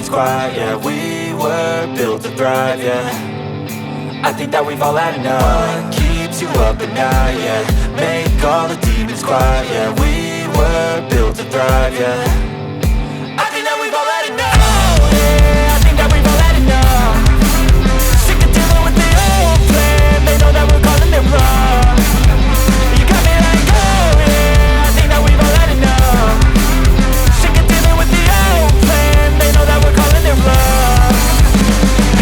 demons quiet, yeah. We were built to thrive, yeah. I think that we've all had enough. What keeps you up at night, yeah. Make all the demons quiet, yeah. We were built to thrive, yeah. I think that we've all had enough. Oh yeah, I think that we've all had enough. Sick of dealing with the old plan. They know that we're calling it wrong. You got me like, oh yeah, I think that we've all had enough. Sick of dealing with the old plan. They know that we're calling it wrong.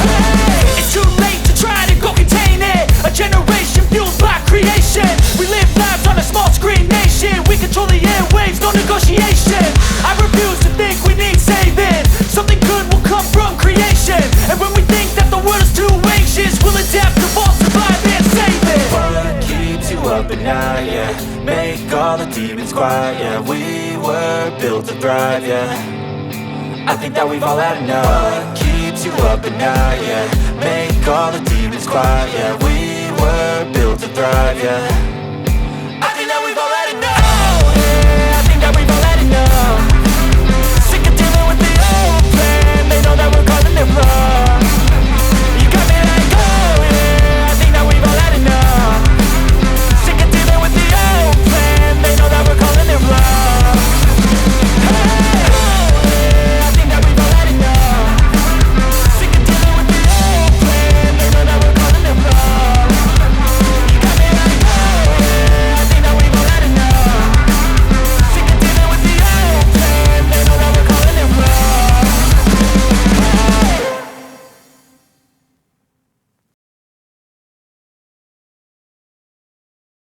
Hey, it's too late to try to go contain it. A generation fueled by creation. We live lives on a small screen nation. We control the airwaves, no negotiation. I refuse to think we need saving. Something good will come from creation. And when we think that the world is too anxious, we'll adapt, evolve, survive and save it. What keeps you up at night, yeah. Make all the demons quiet, yeah. We were built to thrive, yeah. I think that we've all had enough. What keeps you up at night, yeah. Make all the demons quiet, yeah. We were built to thrive, yeah.